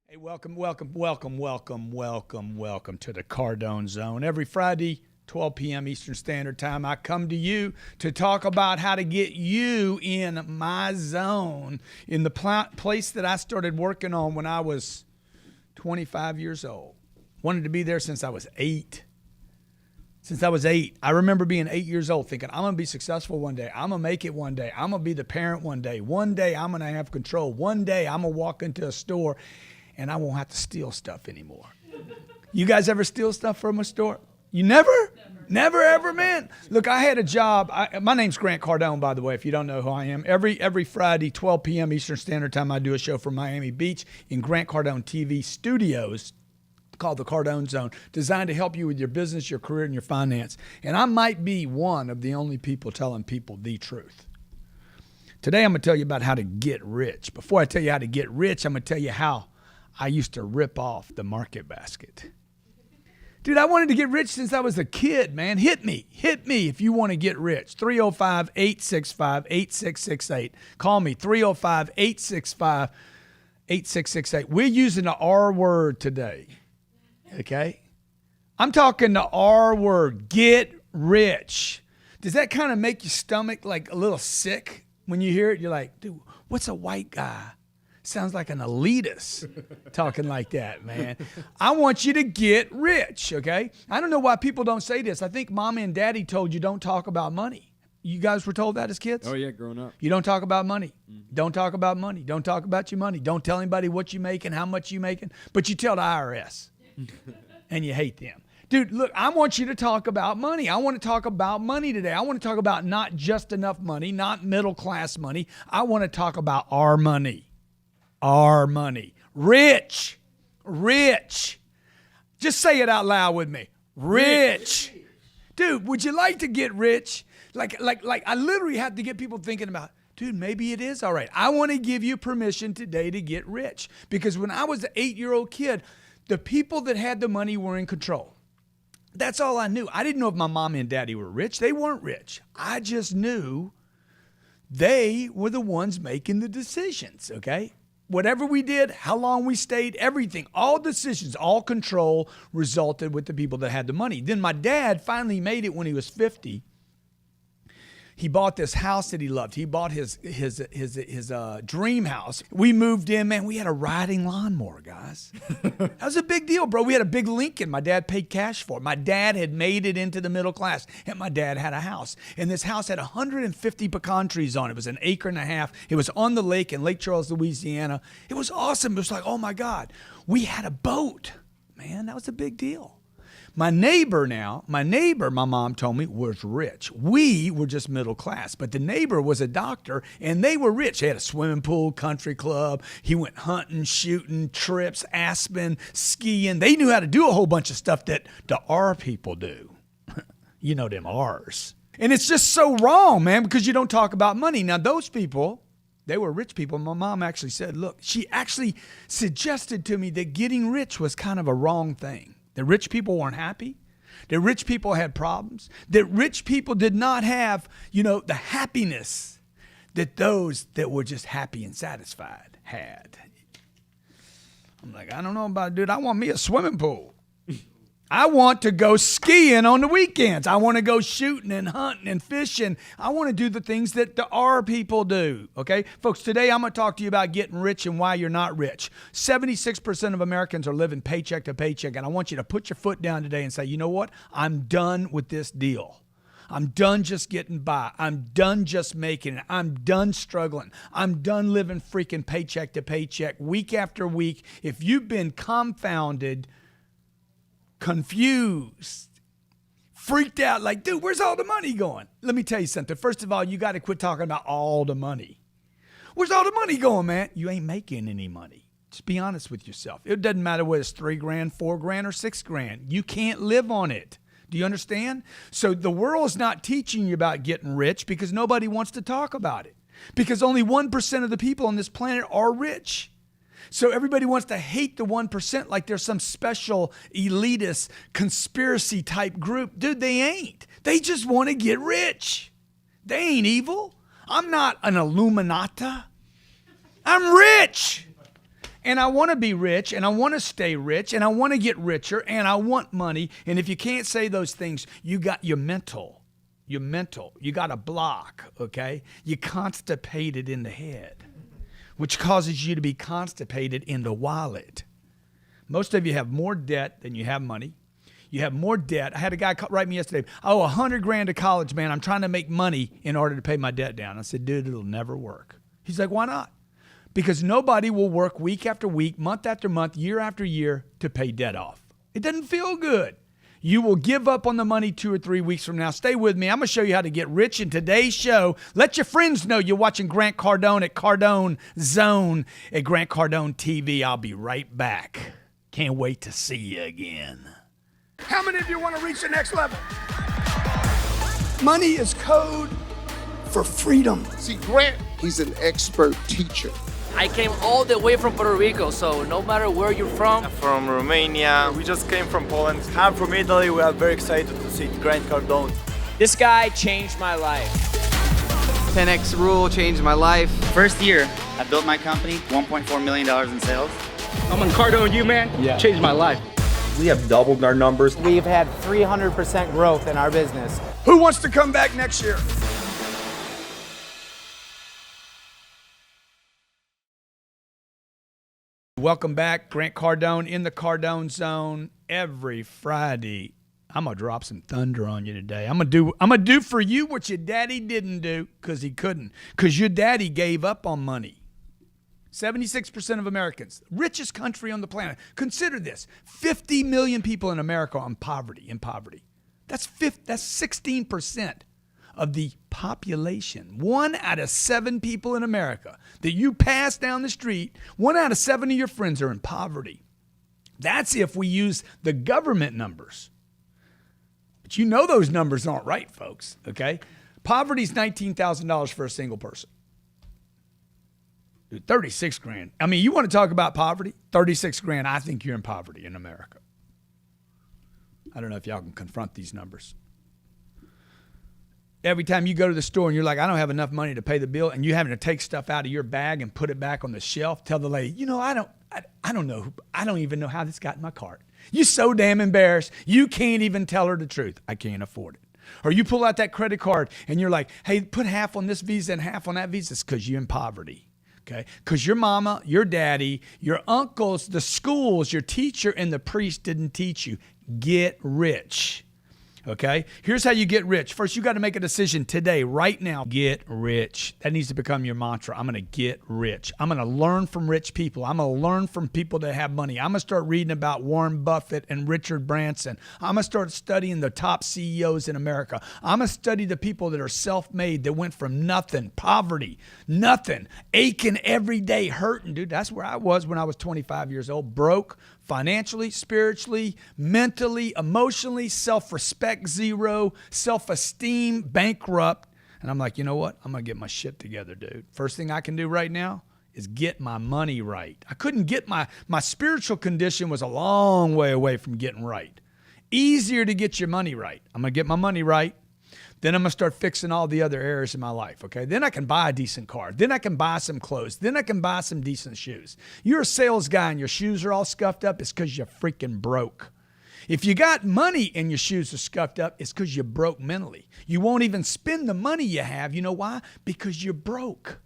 Hey, welcome to the Cardone Zone. Every Friday, 12 p.m. Eastern Standard Time, I come to you to talk about how to get you in my zone, in the place that I started working on when I was 25 years old. Wanted to be there since I was 8. I remember being 8 years old thinking, I'm going to be successful one day. I'm going to make it one day. I'm going to be the parent one day. One day, I'm going to have control. One day, I'm going to walk into a store and I won't have to steal stuff anymore. You guys ever steal stuff from a store? You never? Never ever, man. Look, I had a job. My name's Grant Cardone, by the way, if you don't know who I am. Every Friday, 12 p.m. Eastern Standard Time, I do a show from Miami Beach in Grant Cardone TV studios called the Cardone Zone, designed to help you with your business, your career, and your finance. And I might be one of the only people telling people the truth. Today, I'm going to tell you about how to get rich. Before I tell you how to get rich, I'm going to tell you how I used to rip off the market basket. Dude, I wanted to get rich since I was a kid, man. Hit me if you want to get rich. 305-865-8668. Call me, 305-865-8668. We're using the R word today, okay? I'm talking the R word, get rich. Does that kind of make your stomach like a little sick when you hear it? You're like, dude, what's a white guy? Sounds like an elitist talking like that, man. I want you to get rich, okay? I don't know why people don't say this. I think mommy and daddy told you don't talk about money. You guys were told that as kids? Oh, yeah, growing up. You don't talk about money. Don't talk about money. Don't talk about your money. Don't tell anybody what you're making, how much you're making. But you tell the IRS, and you hate them. Dude, look, I want you to talk about money. I want to talk about money today. I want to talk about not just enough money, not middle class money. I want to talk about our money. Our money. Rich. Just say it out loud with me. Rich. Dude, would you like to get rich? Like I literally have to get people thinking about, dude, maybe it is all right. I want to give you permission today to get rich. Because when I was an 8-year-old kid, the people that had the money were in control. That's all I knew. I didn't know if my mom and daddy were rich. They weren't rich. I just knew they were the ones making the decisions, okay? Whatever we did, how long we stayed, everything, all decisions, all control resulted with the people that had the money. Then my dad finally made it when he was 50. He bought this house that he loved. He bought his dream house. We moved in, man. We had a riding lawnmower, guys. That was a big deal, bro. We had a big Lincoln. My dad paid cash for it. My dad had made it into the middle class, and my dad had a house. And this house had 150 pecan trees on it. It was an acre and a half. It was on the lake in Lake Charles, Louisiana. It was awesome. It was like, oh my God. We had a boat. Man, that was a big deal. My neighbor, my mom told me, was rich. We were just middle class, but the neighbor was a doctor, and they were rich. They had a swimming pool, country club. He went hunting, shooting, trips, Aspen, skiing. They knew how to do a whole bunch of stuff that the R people do. You know them R's. And it's just so wrong, man, because you don't talk about money. Now, those people, they were rich people. My mom actually said, look, she actually suggested to me that getting rich was kind of a wrong thing. That rich people weren't happy, that rich people had problems, that rich people did not have, the happiness that those that were just happy and satisfied had. I'm like, I don't know about it, dude. I want me a swimming pool. I want to go skiing on the weekends. I want to go shooting and hunting and fishing. I want to do the things that the R people do, okay? Folks, today I'm going to talk to you about getting rich and why you're not rich. 76% of Americans are living paycheck to paycheck, and I want you to put your foot down today and say, you know what? I'm done with this deal. I'm done just getting by. I'm done just making it. I'm done struggling. I'm done living freaking paycheck to paycheck week after week. If you've been confounded, confused, freaked out, like, dude, where's all the money going? Let me tell you something. First of all, you got to quit talking about all the money. Where's all the money going, man? You ain't making any money. Just be honest with yourself. It doesn't matter whether it's $3,000, $4,000, or $6,000. You can't live on it. Do you understand? So the world's not teaching you about getting rich because nobody wants to talk about it. Because only 1% of the people on this planet are rich. So everybody wants to hate the 1% like there's some special elitist conspiracy type group. Dude, they ain't. They just want to get rich. They ain't evil. I'm not an Illuminati. I'm rich. And I want to be rich, and I want to stay rich, and I want to get richer, and I want money. And if you can't say those things, you got your mental. You're mental. You got a block, okay? You're constipated in the head, which causes you to be constipated in the wallet. Most of you have more debt than you have money. You have more debt. I had a guy write me yesterday, oh, $100,000 to college, man. I'm trying to make money in order to pay my debt down. I said, dude, it'll never work. He's like, why not? Because nobody will work week after week, month after month, year after year to pay debt off. It doesn't feel good. You will give up on the money 2 or 3 weeks from now. Stay with me. I'm going to show you how to get rich in today's show. Let your friends know you're watching Grant Cardone at Cardone Zone at Grant Cardone TV. I'll be right back. Can't wait to see you again. How many of you want to reach the next level? Money is code for freedom. See, Grant, he's an expert teacher. I came all the way from Puerto Rico, so no matter where you're from. From Romania. We just came from Poland. I'm from Italy. We are very excited to see Grant Cardone. This guy changed my life. 10X rule changed my life. First year, I built my company, $1.4 million in sales. I'm on Cardone, you man. Yeah. Changed my life. We have doubled our numbers. We've had 300% growth in our business. Who wants to come back next year? Welcome back. Grant Cardone in the Cardone Zone every Friday. I'm going to drop some thunder on you today. I'm going to do for you what your daddy didn't do because he couldn't. Because your daddy gave up on money. 76% of Americans, richest country on the planet. Consider this, 50 million people in America are in poverty. That's 16% of the population. 1 out of 7 people in America that you pass down the street, 1 out of 7 of your friends are in poverty. That's if we use the government numbers. But you know those numbers aren't right, folks, okay? Poverty's $19,000 for a single person. Dude, 36 grand. I mean, you want to talk about poverty? 36 grand, I think you're in poverty in America. I don't know if y'all can confront these numbers. Every time you go to the store and you're like, I don't have enough money to pay the bill, and you're having to take stuff out of your bag and put it back on the shelf, tell the lady, you know, I don't know. I don't even know how this got in my cart. You're so damn embarrassed. You can't even tell her the truth. I can't afford it. Or you pull out that credit card and you're like, hey, put half on this Visa and half on that Visa. It's because you're in poverty. Okay, because your mama, your daddy, your uncles, the schools, your teacher, and the priest didn't teach you. Get rich. Okay, here's how you get rich. First, you got to make a decision today, right now. Get rich. That needs to become your mantra. I'm going to get rich. I'm going to learn from rich people. I'm going to learn from people that have money. I'm going to start reading about Warren Buffett and Richard Branson. I'm going to start studying the top CEOs in America. I'm going to study the people that are self-made, that went from nothing, poverty, nothing, aching every day, hurting. Dude, that's where I was when I was 25 years old, broke, financially, spiritually, mentally, emotionally, self-respect zero, self-esteem bankrupt. And I'm like, you know what? I'm going to get my shit together, dude. First thing I can do right now is get my money right. I couldn't get my spiritual condition was a long way away from getting right. Easier to get your money right. I'm going to get my money right. Then I'm going to start fixing all the other areas in my life, okay? Then I can buy a decent car. Then I can buy some clothes. Then I can buy some decent shoes. You're a sales guy and your shoes are all scuffed up, it's because you're freaking broke. If you got money and your shoes are scuffed up, it's because you're broke mentally. You won't even spend the money you have. You know why? Because you're broke.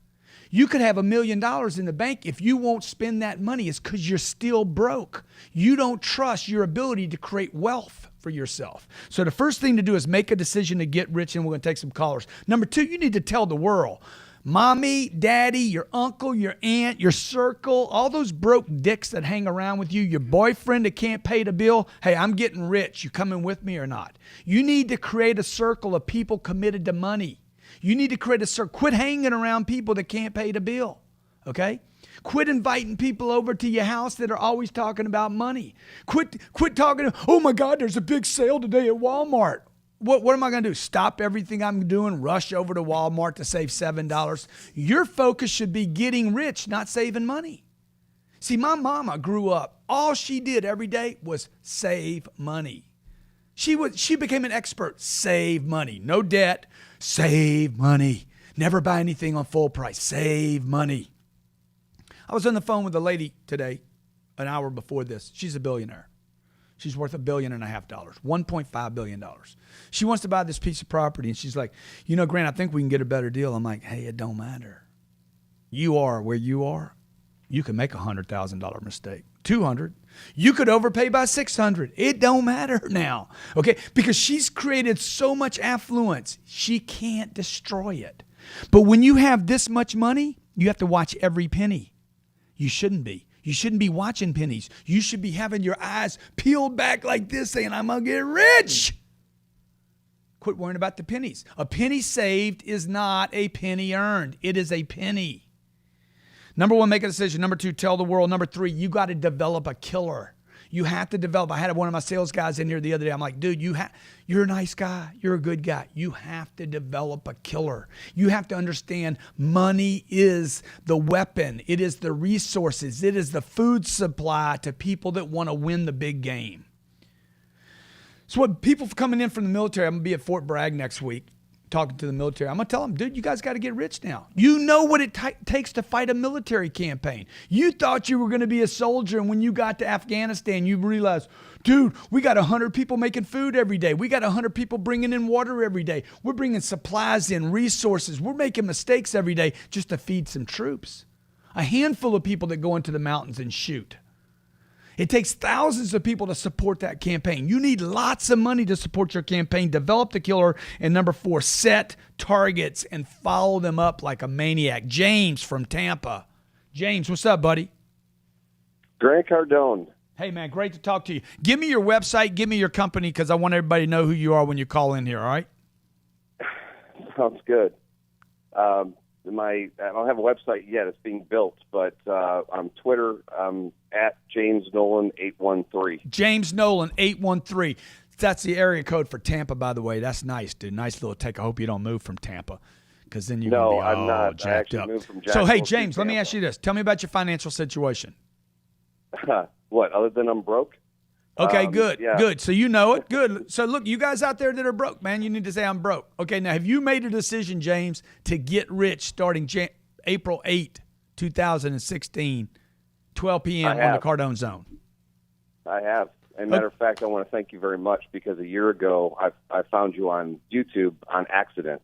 You could have $1 million in the bank. If you won't spend that money, it's because you're still broke. You don't trust your ability to create wealth for yourself. So the first thing to do is make a decision to get rich, and we're going to take some callers. Number 2, you need to tell the world. Mommy, daddy, your uncle, your aunt, your circle, all those broke dicks that hang around with you, your boyfriend that can't pay the bill. Hey, I'm getting rich. You coming with me or not? You need to create a circle of people committed to money. You need to create a circle. Quit hanging around people that can't pay the bill, okay? Quit inviting people over to your house that are always talking about money. Quit talking, oh my God, there's a big sale today at Walmart. What am I going to do? Stop everything I'm doing, rush over to Walmart to save $7? Your focus should be getting rich, not saving money. See, my mama grew up, all she did every day was save money. She became an expert. Save money. No debt. Save money. Never buy anything on full price. Save money. I was on the phone with a lady today, an hour before this. She's a billionaire. She's worth $1.5 billion, $1.5 billion. She wants to buy this piece of property, and she's like, Grant, I think we can get a better deal. I'm like, hey, it don't matter. You are where you are. You can make a $100,000 mistake, 200. You could overpay by 600. It don't matter now, okay? Because she's created so much affluence, she can't destroy it. But when you have this much money, you have to watch every penny. You shouldn't be. You shouldn't be watching pennies. You should be having your eyes peeled back like this saying, I'm going to get rich. Quit worrying about the pennies. A penny saved is not a penny earned. It is a penny. Number 1, make a decision. Number 2, tell the world. Number 3, you got to develop a killer. You have to develop. I had one of my sales guys in here the other day. I'm like, dude, you're a nice guy. You're a good guy. You have to develop a killer. You have to understand money is the weapon. It is the resources. It is the food supply to people that want to win the big game. So what people coming in from the military, I'm going to be at Fort Bragg next week talking to the military. I'm going to tell them, dude, you guys got to get rich now. You know what it takes to fight a military campaign. You thought you were going to be a soldier, and when you got to Afghanistan, you realized, dude, we got 100 people making food every day. We got 100 people bringing in water every day. We're bringing supplies in, resources. We're making mistakes every day just to feed some troops. A handful of people that go into the mountains and shoot. It takes thousands of people to support that campaign. You need lots of money to support your campaign. Develop the killer. And number 4, set targets and follow them up like a maniac. James from Tampa. James, what's up, buddy? Grant Cardone. Hey, man, great to talk to you. Give me your website. Give me your company because I want everybody to know who you are when you call in here, all right? Sounds good. I don't have a website yet. It's being built, but on Twitter, I'm at James Nolan 813. James Nolan 813. That's the area code for Tampa, by the way. That's nice, dude. Nice little take. I hope you don't move from Tampa, because then you're gonna be I'm not. I jacked actually up. moved from So hey, Jacksonville James, to let me Tampa. ask you this. Tell me about your financial situation. What? Other than I'm broke? Okay, good, yeah. good. So you know it, good. So look, you guys out there that are broke, man, you need to say I'm broke. Okay, now have you made a decision, James, to get rich starting April 8, 2016, 12 p.m. on the Cardone Zone? I have. And matter of fact, I want to thank you very much because a year ago I found you on YouTube on accident.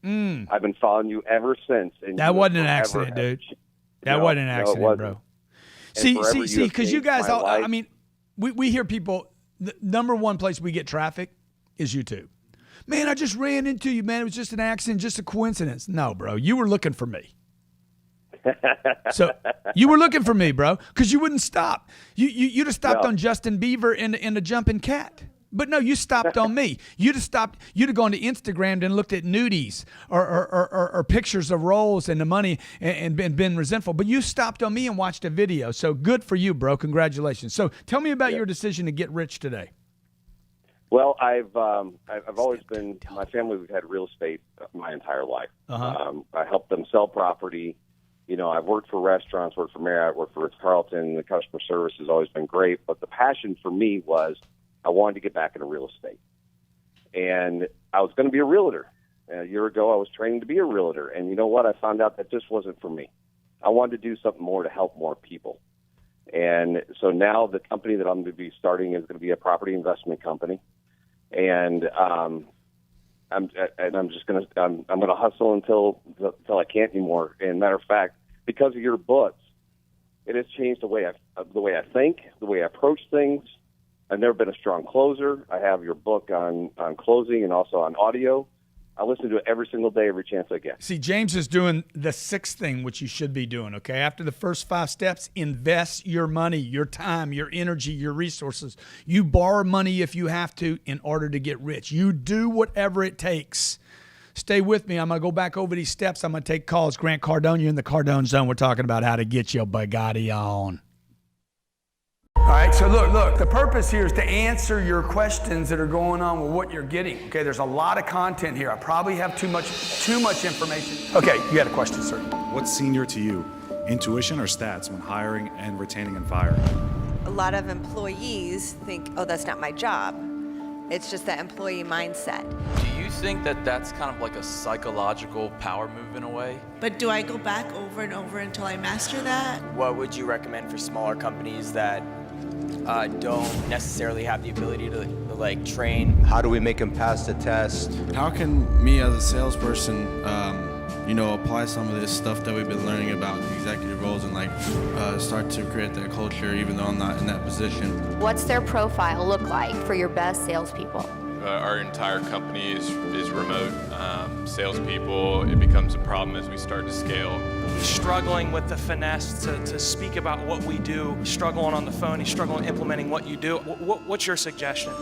I've been following you ever since. And That wasn't an accident, dude. That wasn't an accident, bro. See, because you guys, I mean, we hear people, the number one place we get traffic is YouTube. Man, I just ran into you, man. It was just an accident, just a coincidence. No, bro, you were looking for me. So you were looking for me, bro, because you wouldn't stop. You'd have stopped on Justin Bieber and the jumping cat. But no, you stopped on me. You'd have stopped. You'd have gone to Instagram and looked at nudies or pictures of rolls and the money and been resentful. But you stopped on me and watched a video. So good for you, bro. Congratulations. So tell me about your decision to get rich today. Well, I've always been. My family, we've had real estate my entire life. I helped them sell property. You know, I've worked for restaurants, worked for Marriott, worked for Ritz-Carlton. The customer service has always been great. But the passion for me was I wanted to get back into real estate. And I was going to be a realtor. A year ago, I was training to be a realtor. And you know what? I found out that just wasn't for me. I wanted to do something more to help more people. And so now the company that I'm going to be starting is going to be a property investment company. And I'm just going to hustle until I can't anymore. And matter of fact, because of your books, it has changed the way I think, the way I approach things. I've never been a strong closer. I have your book on closing and also on audio. I listen to it every single day, every chance I get. See, James is doing the sixth thing, which you should be doing, okay? After the first 5 steps, invest your money, your time, your energy, your resources. You borrow money if you have to in order to get rich. You do whatever it takes. Stay with me. I'm going to go back over these steps. I'm going to take calls. Grant Cardone, you're in the Cardone Zone. We're talking about how to get your Bugatti on. All right, so look, the purpose here is to answer your questions that are going on with what you're getting. Okay, there's a lot of content here. I probably have too much information. Okay, you had a question, sir. What's senior to you, intuition or stats when hiring and retaining and firing? A lot of employees think, oh, that's not my job. It's just that employee mindset. Do you think that that's kind of like a psychological power move in a way? But do I go back over and over until I master that? What would you recommend for smaller companies that don't necessarily have the ability to like train? How do we make them pass the test? How can me as a salesperson, apply some of this stuff that we've been learning about executive roles and start to create that culture even though I'm not in that position? What's their profile look like for your best salespeople? Our entire company is remote. Salespeople, it becomes a problem as we start to scale. He's struggling with the finesse to speak about what we do. He's struggling on the phone. He's struggling implementing what you do. What's your suggestion?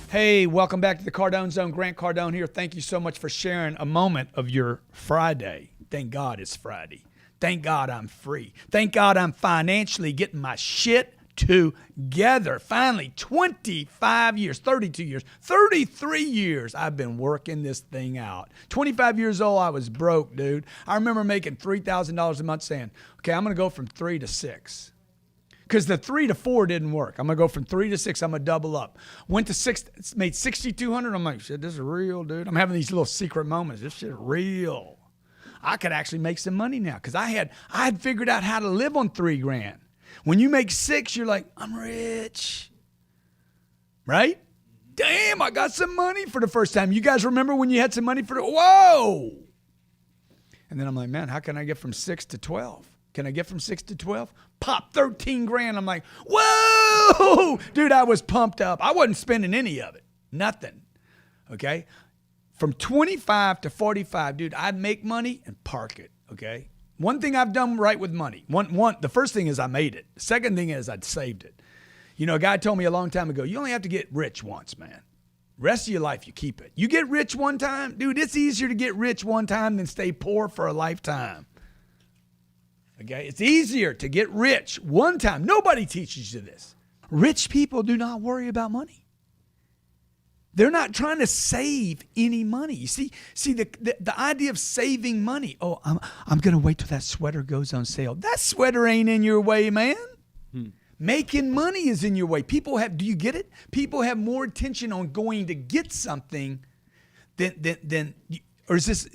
Hey, welcome back to the Cardone Zone. Grant Cardone here. Thank you so much for sharing a moment of your Friday. Thank God it's Friday. Thank God I'm free. Thank God I'm financially getting my shit together. Finally, 25 years, 32 years, 33 years I've been working this thing out. 25 years old, I was broke, dude. I remember making $3,000 a month saying, okay, I'm going to go from 3 to 6. Because the 3 to 4 didn't work. I'm going to go from 3 to 6. I'm going to double up. Went to 6, made $6,200. I'm like, shit, this is real, dude. I'm having these little secret moments. This shit is real. I could actually make some money now because I had figured out how to live on $3,000. When you make 6, you're like, I'm rich. Right? Damn, I got some money for the first time. You guys remember when you had some money for whoa. And then I'm like, man, how can I get from 6 to 12? Can I get from 6 to 12? Pop $13,000. I'm like, whoa! Dude, I was pumped up. I wasn't spending any of it. Nothing. Okay? From 25 to 45, dude, I'd make money and park it. Okay? One thing I've done right with money. The first thing is I made it. The second thing is I'd saved it. You know, a guy told me a long time ago, you only have to get rich once, man. Rest of your life, you keep it. You get rich one time, dude, it's easier to get rich one time than stay poor for a lifetime. Okay, it's easier to get rich one time. Nobody teaches you this. Rich people do not worry about money. They're not trying to save any money. You see the idea of saving money. Oh, I'm going to wait till that sweater goes on sale. That sweater ain't in your way, man. Making money is in your way. Do you get it? People have more attention on going to get something than or is this?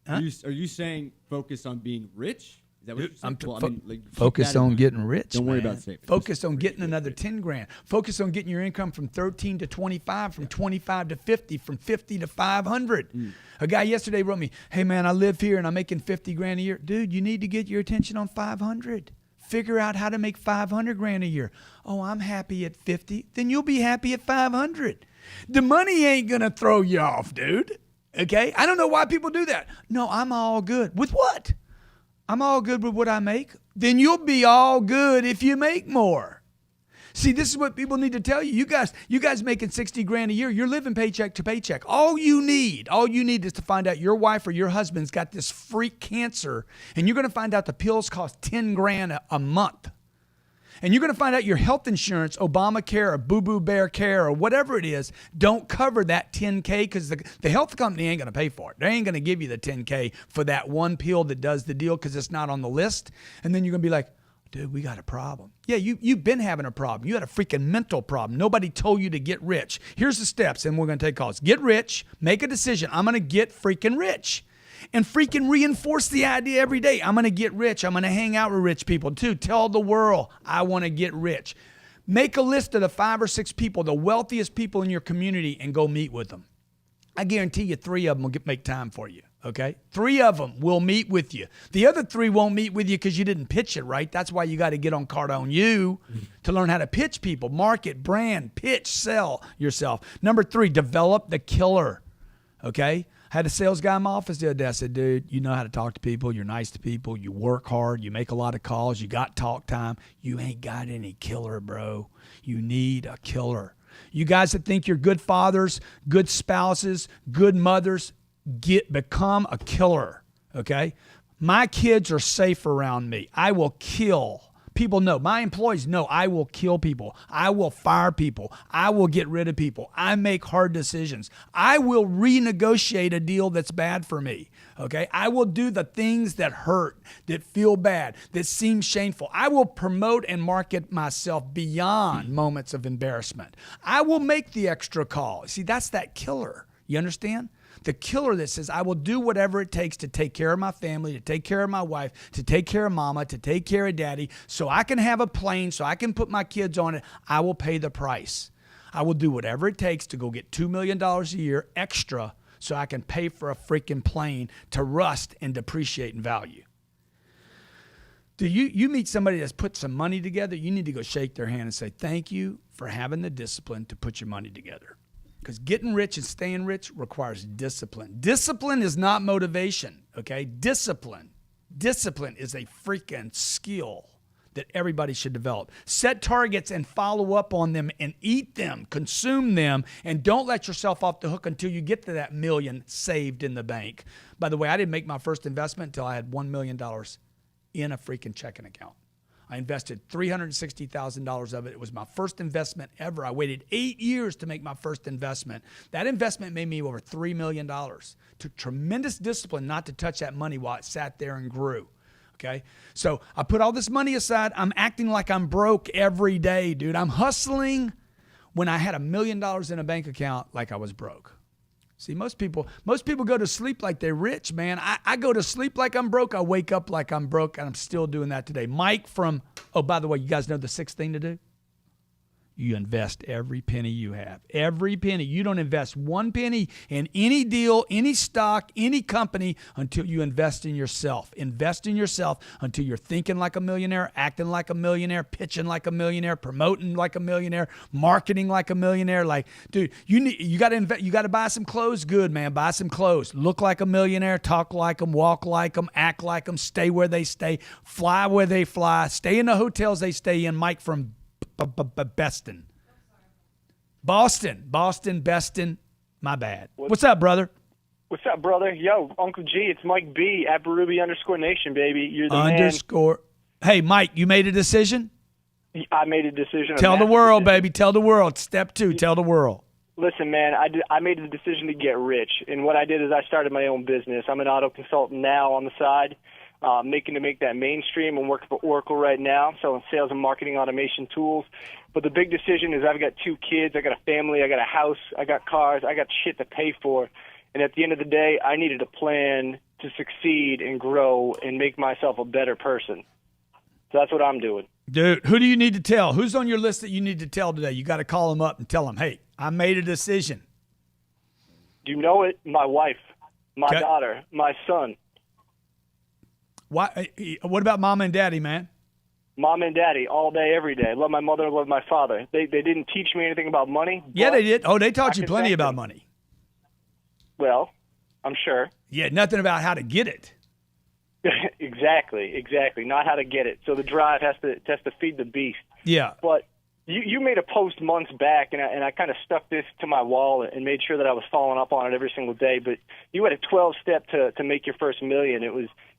Huh? Are you saying focus on being rich? Is that what you're saying? Focus on getting rich. Don't worry about saving. Focus on getting another $10,000. Focus on getting your income from 13 to 25, from 25 to 50, from 50 to 500. A guy yesterday wrote me, "Hey man, I live here and I'm making $50,000 a year." Dude, you need to get your attention on 500. Figure out how to make $500,000 a year. Oh, I'm happy at 50. Then you'll be happy at 500. The money ain't gonna throw you off, dude. Okay? I don't know why people do that. No, I'm all good. With what? I'm all good with what I make. Then you'll be all good if you make more. See, this is what people need to tell you. You guys making $60,000 a year, you're living paycheck to paycheck. All you need is to find out your wife or your husband's got this freak cancer, and you're going to find out the pills cost $10,000 a month. And you're going to find out your health insurance, Obamacare or Boo Boo Bear Care or whatever it is, don't cover that $10K because the health company ain't going to pay for it. They ain't going to give you the $10K for that one pill that does the deal because it's not on the list. And then you're going to be like, dude, we got a problem. Yeah, you've been having a problem. You had a freaking mental problem. Nobody told you to get rich. Here's the steps, and we're going to take calls. Get rich. Make a decision. I'm going to get freaking rich. And freaking reinforce the idea every day. I'm going to get rich. I'm going to hang out with rich people too. Tell the world I want to get rich. Make a list of the 5 or 6 people, the wealthiest people in your community, and go meet with them. I guarantee you 3 of them will make time for you, okay? 3 of them will meet with you. The other 3 won't meet with you because you didn't pitch it right. That's why you got to get on Cardone U to learn how to pitch people, market, brand, pitch, sell yourself. Number 3, develop the killer, okay? I had a sales guy in my office the other day. I said, dude, you know how to talk to people. You're nice to people. You work hard. You make a lot of calls. You got talk time. You ain't got any killer, bro. You need a killer. You guys that think you're good fathers, good spouses, good mothers, become a killer, okay? My kids are safe around me. I will kill people know, my employees know I will kill people. I will fire people. I will get rid of people. I make hard decisions. I will renegotiate a deal that's bad for me. Okay? I will do the things that hurt, that feel bad, that seem shameful. I will promote and market myself beyond moments of embarrassment. I will make the extra call. See, that's that killer. You understand? The killer that says, I will do whatever it takes to take care of my family, to take care of my wife, to take care of mama, to take care of daddy, so I can have a plane, so I can put my kids on it. I will pay the price. I will do whatever it takes to go get $2 million a year extra so I can pay for a freaking plane to rust and depreciate in value. Do you meet somebody that's put some money together, you need to go shake their hand and say, thank you for having the discipline to put your money together. Because getting rich and staying rich requires discipline. Discipline is not motivation, okay? Discipline is a freaking skill that everybody should develop. Set targets and follow up on them and eat them, consume them, and don't let yourself off the hook until you get to that million saved in the bank. By the way, I didn't make my first investment until I had $1 million in a freaking checking account. I invested $360,000 of it. It was my first investment ever. I waited 8 years to make my first investment. That investment made me over $3 million. Took tremendous discipline not to touch that money while it sat there and grew. Okay? So I put all this money aside. I'm acting like I'm broke every day, dude. I'm hustling when I had $1 million in a bank account like I was broke. See, most people go to sleep like they're rich, man. I go to sleep like I'm broke. I wake up like I'm broke, and I'm still doing that today. Mike from, oh, by the way, you guys know the sixth thing to do? You invest every penny you have. Every penny. You don't invest one penny in any deal, any stock, any company until you invest in yourself. Invest in yourself until you're thinking like a millionaire, acting like a millionaire, pitching like a millionaire, promoting like a millionaire, marketing like a millionaire. Like, dude, you got to invest. You got to buy some clothes. Good, man. Buy some clothes. Look like a millionaire. Talk like them. Walk like them. Act like them. Stay where they stay. Fly where they fly. Stay in the hotels they stay in. Mike from Boston, Beston. My bad. What's up, brother? What's up, brother? Yo, Uncle G, it's Mike B at Baruby_Nation, baby. You're the _. Hey, Mike, you made a decision? I made a decision. Tell the world, baby. Tell the world. Step 2, tell the world. Listen, man, I made the decision to get rich. And what I did is I started my own business. I'm an auto consultant now on the side. Making to make that mainstream. I'm working for Oracle right now, selling sales and marketing automation tools. But the big decision is I've got 2 kids, I got a family, I got a house, I got cars, I got shit to pay for. And at the end of the day, I needed a plan to succeed and grow and make myself a better person. So that's what I'm doing. Dude, who do you need to tell? Who's on your list that you need to tell today? You got to call them up and tell them, hey, I made a decision. Do you know it? My wife, my daughter, my son. What about mama and daddy, man? Mom and daddy, all day, every day. Love my mother, love my father. They didn't teach me anything about money. Yeah, they did. Oh, they taught you plenty about money. Well, I'm sure. Yeah, nothing about how to get it. Exactly. Not how to get it. So the drive has to feed the beast. Yeah. But you made a post months back, and I kind of stuck this to my wall and made sure that I was following up on it every single day. But you had a 12-step to make your first million.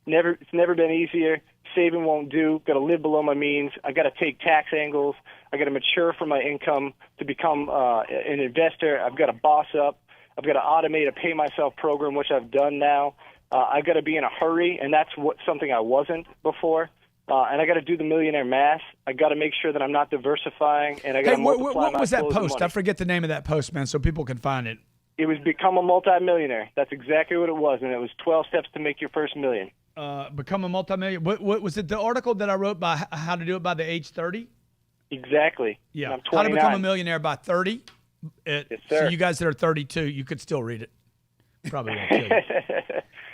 It's never been easier. Saving won't do. Got to live below my means. I got to take tax angles. I got to mature from my income to become an investor. I've got to boss up. I've got to automate a pay myself program, which I've done now. I've got to be in a hurry, and that's something I wasn't before. And I got to do the millionaire math. I got to make sure that I'm not diversifying, and I got to multiply what was that post? money. I forget the name of that post, man, so people can find it. It was Become a Multimillionaire. That's exactly what it was, and it was 12 steps to make your first million. Become a multimillionaire. What was it? The article that I wrote by how to do it by the age 30? Exactly. Yeah. I'm 29. How to become a millionaire by 30. Yes, sir. So you guys that are 32, you could still read it. Probably won't kill you.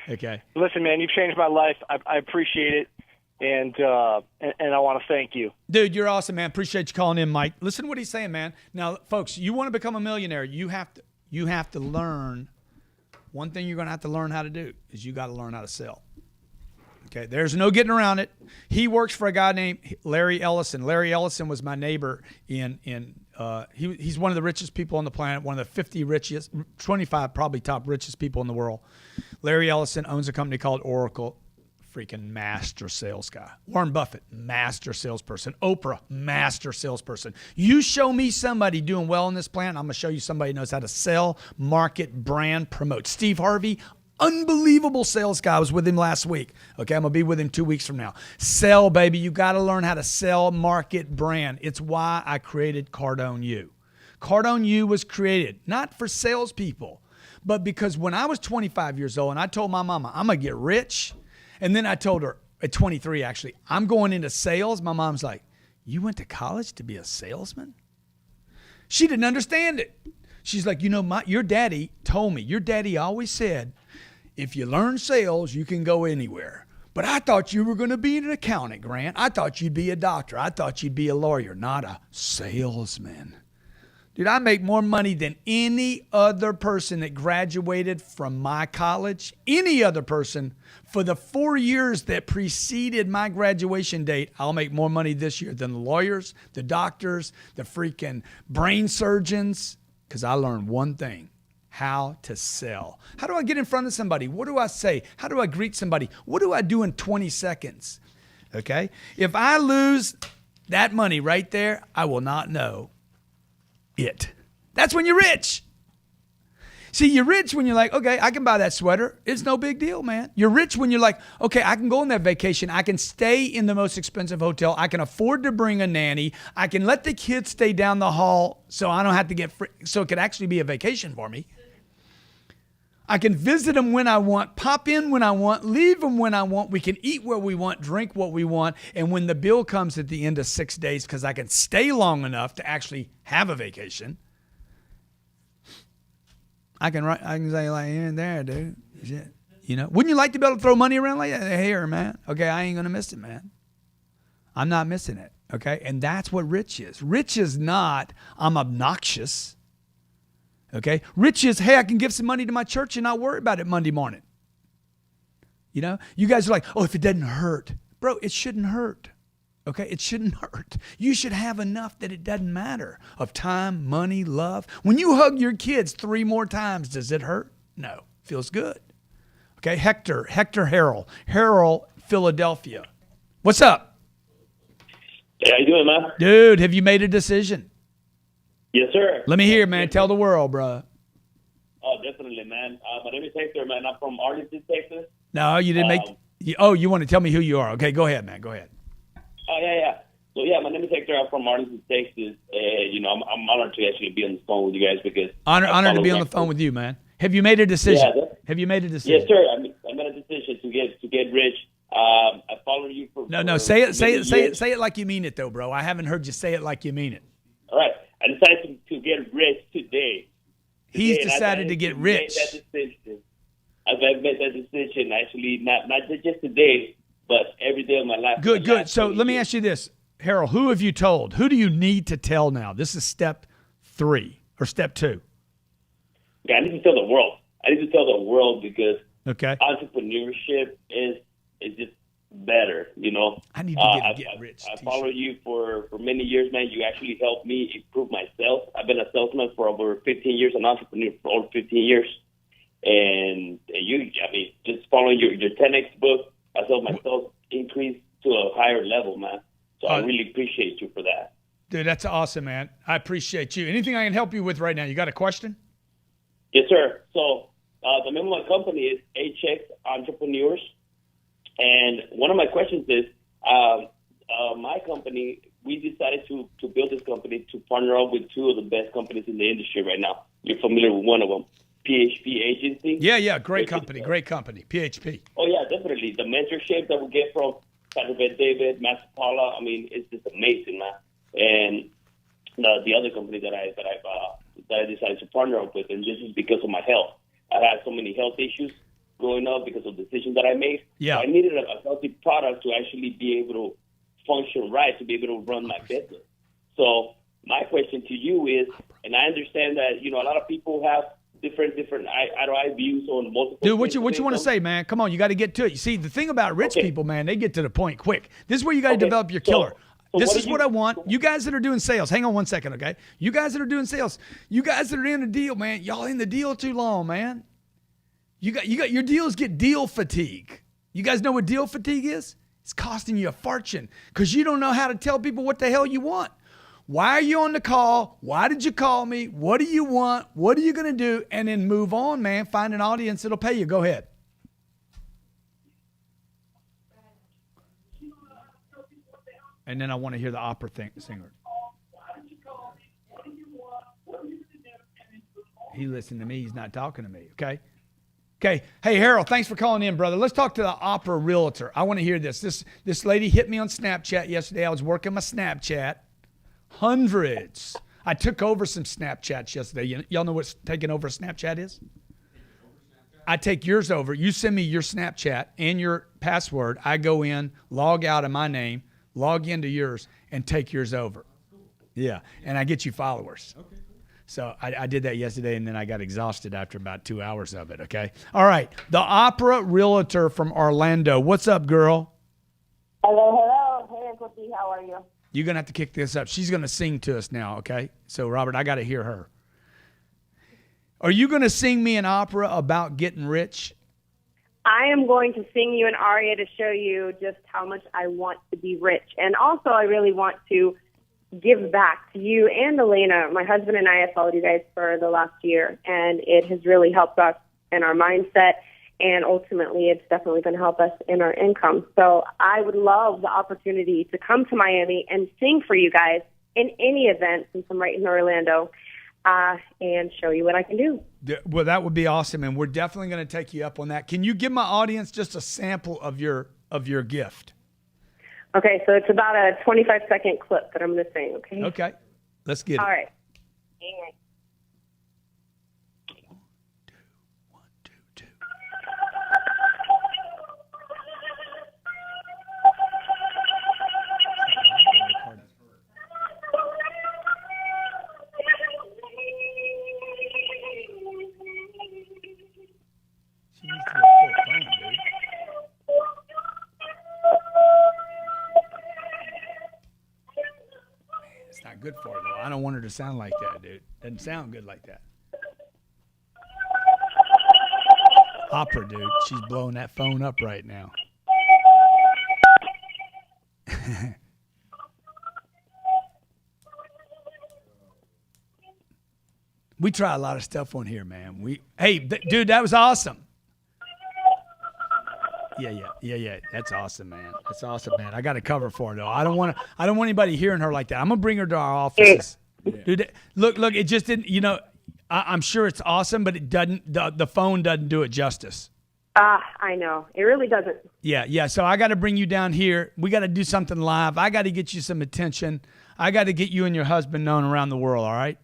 Okay. Listen, man, you've changed my life. I appreciate it, and I want to thank you. Dude, you're awesome, man. Appreciate you calling in, Mike. Listen to what he's saying, man. Now, folks, you want to become a millionaire, you have to learn. One thing you're going to have to learn how to do is you got to learn how to sell. Okay, there's no getting around it. He works for a guy named Larry Ellison. Larry Ellison was my neighbor he's one of the richest people on the planet, one of the 50 richest, 25 probably top richest people in the world. Larry Ellison owns a company called Oracle. freaking master sales guy. Warren Buffett, master salesperson. Oprah, master salesperson. You show me somebody doing well in this plant, I'm going to show you somebody who knows how to sell, market, brand, promote. Steve Harvey, unbelievable sales guy. I was with him last week. Okay, I'm going to be with him 2 weeks from now. Sell, baby. You got to learn how to sell, market, brand. It's why I created Cardone U. Cardone U was created not for salespeople, but because when I was 25 years old and I told my mama, I'm going to get rich, and then I told her at 23 actually, I'm going into sales, my mom's like, you went to college to be a salesman? She didn't understand it. She's like, your daddy told me, your daddy always said, if you learn sales, you can go anywhere. But I thought you were going to be an accountant, Grant. I thought you'd be a doctor. I thought you'd be a lawyer, not a salesman. Dude, I make more money than any other person that graduated from my college, any other person. For the 4 years that preceded my graduation date, I'll make more money this year than the lawyers, the doctors, the freaking brain surgeons, because I learned one thing, how to sell. How do I get in front of somebody? What do I say? How do I greet somebody? What do I do in 20 seconds? Okay? If I lose that money right there, I will not know it. That's when you're rich. See, you're rich when you're like, okay, I can buy that sweater. It's no big deal, man. You're rich when you're like, okay, I can go on that vacation. I can stay in the most expensive hotel. I can afford to bring a nanny. I can let the kids stay down the hall so I don't have to get free, so it could actually be a vacation for me. I can visit them when I want, pop in when I want, leave them when I want. We can eat what we want, drink what we want. And when the bill comes at the end of 6 days, because I can stay long enough to actually have a vacation, I can say like, here and there, dude. You know, wouldn't you like to be able to throw money around like that? Here, man. Okay, I ain't going to miss it, man. I'm not missing it. Okay, and that's what rich is. Rich is not, I'm obnoxious. Okay, rich is, hey, I can give some money to my church and not worry about it Monday morning. You know, you guys are like, oh, if it doesn't hurt. Bro, it shouldn't hurt. Okay, it shouldn't hurt. You should have enough that it doesn't matter of time, money, love. When you hug your kids 3 more times, does it hurt? No, feels good. Okay, Hector Harrell, Philadelphia. What's up? Hey, how you doing, man? Dude, have you made a decision? Yes, sir. Let me hear, man. Tell the world, bro. Oh, definitely, man. My name is Hector, man. I'm from Arlington, Texas. No, you didn't make. You want to tell me who you are? Okay, go ahead, man. Go ahead. Oh, yeah. So, yeah, my name is Hector. I'm from Arlington, Texas. I'm honored to actually be on the phone with you guys because honored to be on the phone with you, man. Have you made a decision? Yeah, have you made a decision? Yes, sir. I made a decision to get rich. I follow you for No. Say it like you mean it, though, bro. I haven't heard you say it like you mean it. All right. I decided to get rich today. He's decided to get rich. I've made that decision actually not just today, but every day of my life. Good. So let me ask you this, Harold. Who have you told? Who do you need to tell now? This is step 3 or step 2. Yeah, I need to tell the world. I need to tell the world because entrepreneurship is just better, you know. I need to get rich. I follow you for many years, man. You actually helped me improve myself. I've been a salesman for over 15 years, an entrepreneur for over 15 years. And just following your 10X book, I saw myself increase to a higher level, man. So I really appreciate you for that. Dude, that's awesome, man. I appreciate you. Anything I can help you with right now? You got a question? Yes, sir. So the name of my company is HX Entrepreneurs. And one of my questions is, my company, we decided to build this company to partner up with 2 of the best companies in the industry right now. You're familiar with one of them, PHP Agency. Yeah, great company, PHP. Oh, yeah, definitely. The mentorship that we get from Patrick David, Matt Paula, it's just amazing, man. And the other company that I decided to partner up with, and this is because of my health. I had so many health issues growing up because of decisions that I made. Yeah. So I needed a healthy product to actually be able to function right, to be able to run my business. So my question to you is, and I understand that, a lot of people have different ROI views on multiple Dude, what you want to say, man? Come on, you got to get to it. You see, the thing about rich people, man, they get to the point quick. This is where you got to develop your killer. So this is what I want. You guys that are doing sales, hang on one second, okay? You guys that are doing sales, you guys that are in a deal, man, y'all in the deal too long, man. You got your deals get deal fatigue. You guys know what deal fatigue is? It's costing you a fortune because you don't know how to tell people what the hell you want. Why are you on the call? Why did you call me? What do you want? What are you going to do? And then move on, man. Find an audience that'll pay you. Go ahead. And then I want to hear the opera singer. He listened to me. He's not talking to me, okay? Okay. Hey, Harold, thanks for calling in, brother. Let's talk to the opera realtor. I want to hear this. This lady hit me on Snapchat yesterday. I was working my Snapchat. Hundreds. I took over some Snapchats yesterday. Y'all know what taking over a Snapchat is? I take yours over. You send me your Snapchat and your password. I go in, log out of my name, log into yours, and take yours over. Yeah, and I get you followers. Okay. So I did that yesterday, and then I got exhausted after about 2 hours of it, okay? All right, the opera realtor from Orlando. What's up, girl? Hello. Hey, Cookie, how are you? You're going to have to kick this up. She's going to sing to us now, okay? So, Robert, I got to hear her. Are you going to sing me an opera about getting rich? I am going to sing you an aria to show you just how much I want to be rich. And also, I really want to give back to you and Elena. My husband and I have followed you guys for the last year, and it has really helped us in our mindset, and ultimately it's definitely going to help us in our income. So I would love the opportunity to come to Miami and sing for you guys in any event, since I'm right in Orlando, and show you what I can do. Well, that would be awesome, and we're definitely going to take you up on that. Can you give my audience just a sample of your gift? Okay, so it's about a 25-second clip that I'm going to sing, okay? Okay. Let's get it. All right. She needs to be a full phone, dude. It's not good for her, though. I don't want her to sound like that, dude. Doesn't sound good like that. Opera, dude. She's blowing that phone up right now. We try a lot of stuff on here, man. Dude, that was awesome. Yeah. That's awesome, man. That's awesome, man. I got a cover for her, though. I don't want anybody hearing her like that. I'm gonna bring her to our offices. Dude, look, it just didn't. I'm sure it's awesome, but it doesn't. The phone doesn't do it justice. I know. It really doesn't. Yeah. So I got to bring you down here. We got to do something live. I got to get you some attention. I got to get you and your husband known around the world. All right.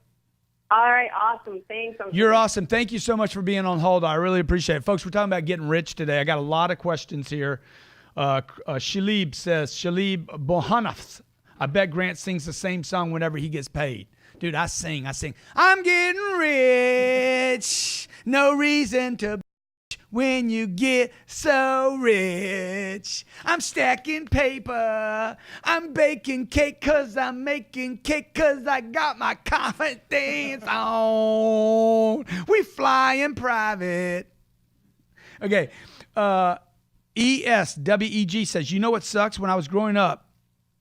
All right, awesome. Thanks. You're awesome. Thank you so much for being on hold. I really appreciate it. Folks, we're talking about getting rich today. I got a lot of questions here. Shalib says, Shalib Bohanafs, I bet Grant sings the same song whenever he gets paid. Dude, I sing. I'm getting rich. No reason to when you get so rich. I'm stacking paper. I'm baking cake because I'm making cake because I got my confidence on. We fly in private. Okay. ESWEG says, you know what sucks? When I was growing up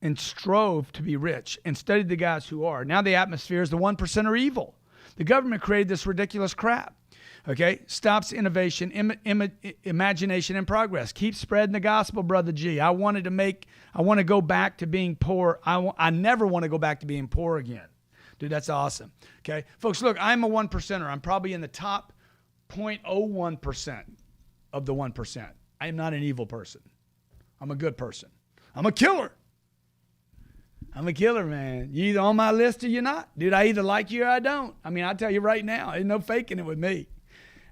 and strove to be rich and studied the guys who are, now the atmosphere is the 1% are evil. The government created this ridiculous crap. Okay, stops innovation, imagination, and progress. Keep spreading the gospel, Brother G. I want to go back to being poor. I never want to go back to being poor again. Dude, that's awesome. Okay, folks, look, I'm a 1%er. I'm probably in the top 0.01% of the 1%. I am not an evil person. I'm a good person. I'm a killer. I'm a killer, man. You either on my list or you're not. Dude, I either like you or I don't. I mean, I'll tell you right now, there's no faking it with me.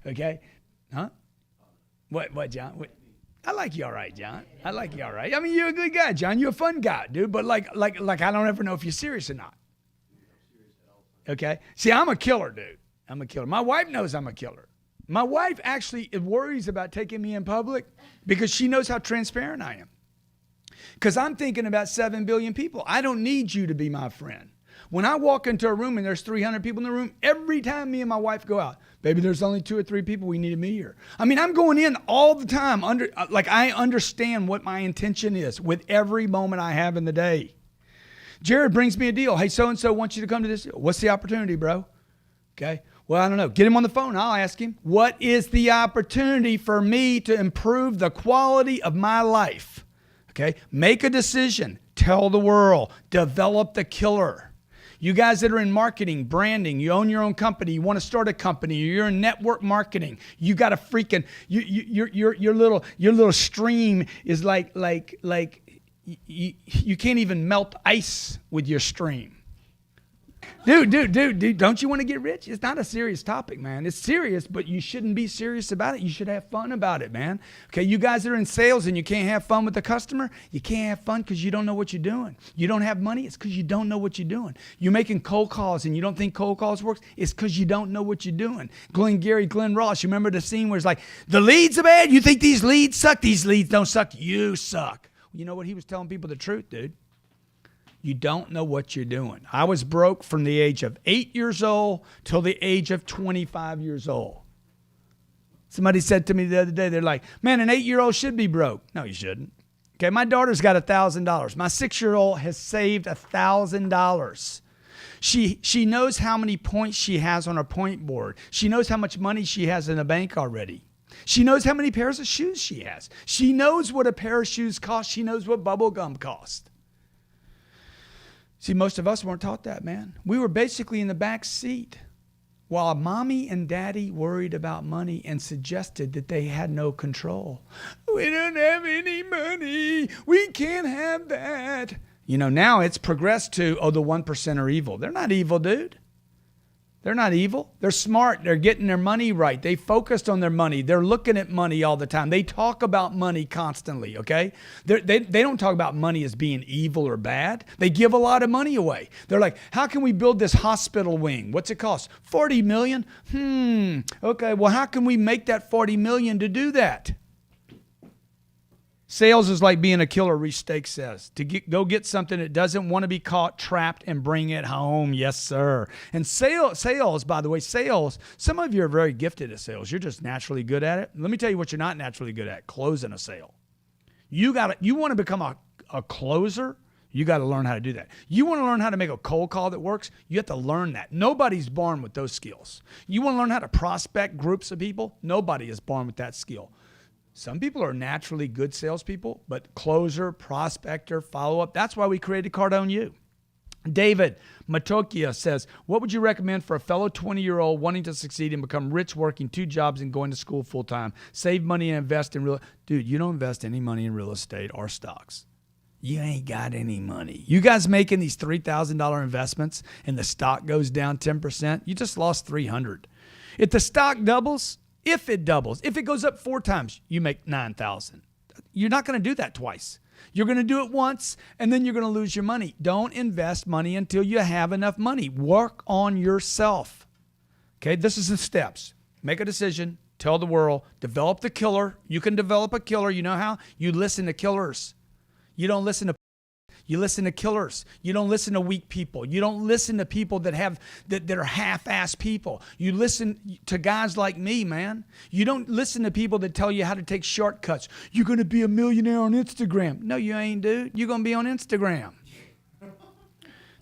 Okay? Huh? What, John? What? I like you all right, John. I like you all right. I mean, you're a good guy, John. You're a fun guy, dude. But like I don't ever know if you're serious or not. Okay? See, I'm a killer, dude. I'm a killer. My wife knows I'm a killer. My wife actually worries about taking me in public because she knows how transparent I am. Because I'm thinking about 7 billion people. I don't need you to be my friend. When I walk into a room and there's 300 people in the room, every time me and my wife go out, baby, there's only 2 or 3 people we need to meet here. I mean, I'm going in all the time I understand what my intention is with every moment I have in the day. Jared brings me a deal. Hey, so-and-so wants you to come to this deal. What's the opportunity, bro? Okay. Well, I don't know. Get him on the phone. I'll ask him. What is the opportunity for me to improve the quality of my life? Okay. Make a decision. Tell the world. Develop the killer. You guys that are in marketing, branding, you own your own company, you want to start a company, you're in network marketing, you got a freaking your little stream is like you can't even melt ice with your stream. Dude, don't you want to get rich? It's not a serious topic, man. It's serious, but you shouldn't be serious about it. You should have fun about it, man. Okay, you guys are in sales and you can't have fun with the customer. You can't have fun because you don't know what you're doing. You don't have money. It's because you don't know what you're doing. You're making cold calls and you don't think cold calls works. It's because you don't know what you're doing. Glenn Ross, you remember the scene where it's like, the leads are bad? You think these leads suck? These leads don't suck. You suck. You know what? He was telling people the truth, dude. You don't know what you're doing. I was broke from the age of 8 years old till the age of 25 years old. Somebody said to me the other day, they're like, man, an 8-year-old should be broke. No, you shouldn't. Okay, my daughter's got $1,000. My 6-year-old has saved $1,000. She knows how many points she has on her point board. She knows how much money she has in the bank already. She knows how many pairs of shoes she has. She knows what a pair of shoes costs. She knows what bubble gum costs. See, most of us weren't taught that, man. We were basically in the back seat while mommy and daddy worried about money and suggested that they had no control. We don't have any money. We can't have that. You know, now it's progressed to, the 1% are evil. They're not evil, dude. They're not evil. They're smart. They're getting their money right. They focused on their money. They're looking at money all the time. They talk about money constantly, okay? They don't talk about money as being evil or bad. They give a lot of money away. They're like, how can we build this hospital wing? What's it cost? $40 million? Okay, well, how can we make that $40 million to do that? Sales is like being a killer, Reese Steak says. Go get something that doesn't want to be caught, trapped, and bring it home. Yes, sir. And sales, by the way, some of you are very gifted at sales. You're just naturally good at it. Let me tell you what you're not naturally good at, closing a sale. You want to become a closer, you got to learn how to do that. You want to learn how to make a cold call that works, you have to learn that. Nobody's born with those skills. You want to learn how to prospect groups of people? Nobody is born with that skill. Some people are naturally good salespeople, but closer, prospector, follow-up, that's why we created Cardone U. David Matokia says, what would you recommend for a fellow 20-year-old wanting to succeed and become rich working 2 jobs and going to school full-time? Save money and invest in real... Dude, you don't invest any money in real estate or stocks. You ain't got any money. You guys making these $3,000 investments and the stock goes down 10%, you just lost $300. If the stock doubles... If it doubles, if it goes up 4 times, you make $9,000. You're not going to do that twice. You're going to do it once, and then you're going to lose your money. Don't invest money until you have enough money. Work on yourself. Okay, this is the steps. Make a decision. Tell the world. Develop the killer. You can develop a killer. You know how? You listen to killers. You don't listen to... You listen to killers. You don't listen to weak people. You don't listen to people that are half-ass people. You listen to guys like me, man. You don't listen to people that tell you how to take shortcuts. You're going to be a millionaire on Instagram. No, you ain't, dude. You're going to be on Instagram.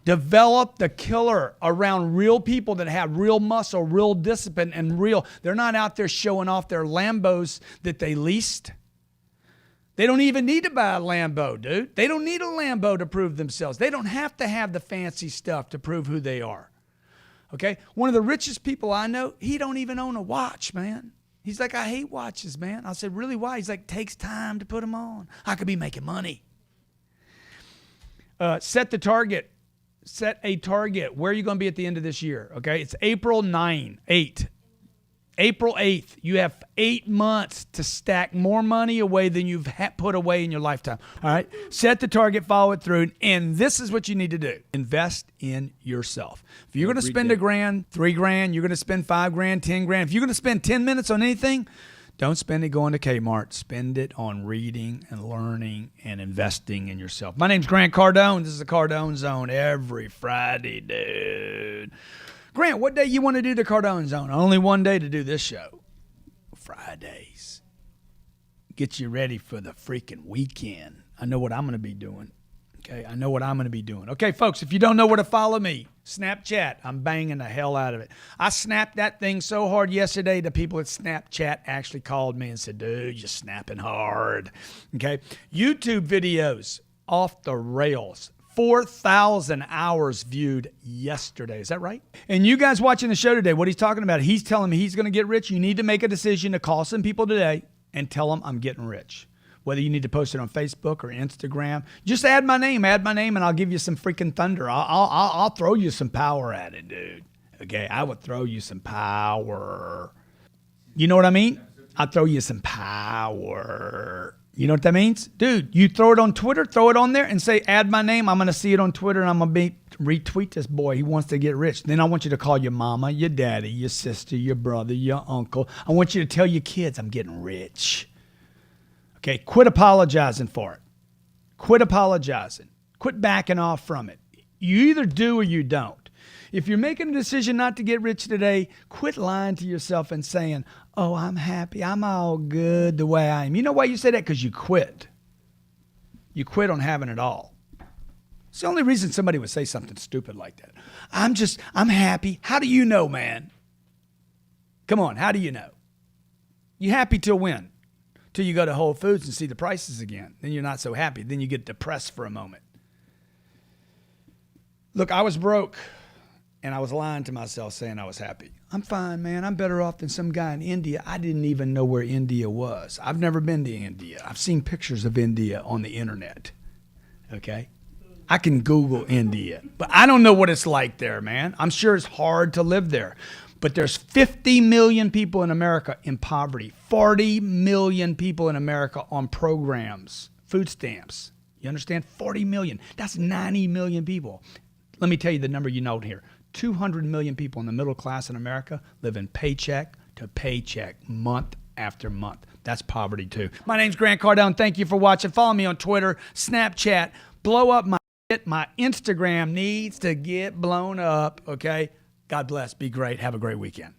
Develop the killer around real people that have real muscle, real discipline, and they're not out there showing off their Lambos that they leased. They don't even need to buy a Lambo, dude. They don't need a Lambo to prove themselves. They don't have to have the fancy stuff to prove who they are. Okay? One of the richest people I know, he don't even own a watch, man. He's like, I hate watches, man. I said, really, why? He's like, takes time to put them on. I could be making money. Set the target. Set a target. Where are you going to be at the end of this year? Okay? It's April 8th. April 8th, you have 8 months to stack more money away than you've put away in your lifetime. All right? Set the target, follow it through, and this is what you need to do. Invest in yourself. If you're going to spend $1,000, $3,000, you're going to spend $5,000, $10,000. If you're going to spend 10 minutes on anything, Don't spend it going to Kmart. Spend it on reading and learning and investing in yourself. My name's Grant Cardone. This is the Cardone Zone every Friday, dude. Grant, what day you want to do the Cardone Zone? Only one day to do this show. Fridays. Get you ready for the freaking weekend. I know what I'm going to be doing. Okay, I know what I'm going to be doing. Okay, folks, if you don't know where to follow me, Snapchat, I'm banging the hell out of it. I snapped that thing so hard yesterday, the people at Snapchat actually called me and said, dude, you're snapping hard. Okay, YouTube videos off the rails. 4,000 hours viewed yesterday. Is that right? And you guys watching the show today, what he's talking about, he's telling me he's going to get rich. You need to make a decision to call some people today and tell them I'm getting rich. Whether you need to post it on Facebook or Instagram, just add my name, and I'll give you some freaking thunder. I'll throw you some power at it, dude. Okay, I would throw you some power. You know what I mean? I'll throw you some power. You know what that means? Dude, you throw it on Twitter, throw it on there and say, add my name. I'm going to see it on Twitter and I'm going to retweet this boy. He wants to get rich. Then I want you to call your mama, your daddy, your sister, your brother, your uncle. I want you to tell your kids I'm getting rich. Okay, quit apologizing for it. Quit apologizing. Quit backing off from it. You either do or you don't. If you're making a decision not to get rich today, quit lying to yourself and saying, oh, I'm happy. I'm all good the way I am. You know why you say that? Because you quit. You quit on having it all. It's the only reason somebody would say something stupid like that. I'm happy. How do you know, man? Come on, how do you know? You happy till when? Till you go to Whole Foods and see the prices again. Then you're not so happy. Then you get depressed for a moment. Look, I was broke, and I was lying to myself saying I was happy. I'm fine, man. I'm better off than some guy in India. I didn't even know where India was. I've never been to India. I've seen pictures of India on the internet. Okay? I can Google India, but I don't know what it's like there, man. I'm sure it's hard to live there. But there's 50 million people in America in poverty, 40 million people in America on programs, food stamps. You understand? 40 million. That's 90 million people. Let me tell you the number you know here. 200 million people in the middle class in America live in paycheck to paycheck, month after month. That's poverty too. My name's Grant Cardone. Thank you for watching. Follow me on Twitter, Snapchat. Blow up my shit. My Instagram needs to get blown up, okay? God bless. Be great. Have a great weekend.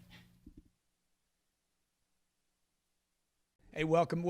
Hey, welcome.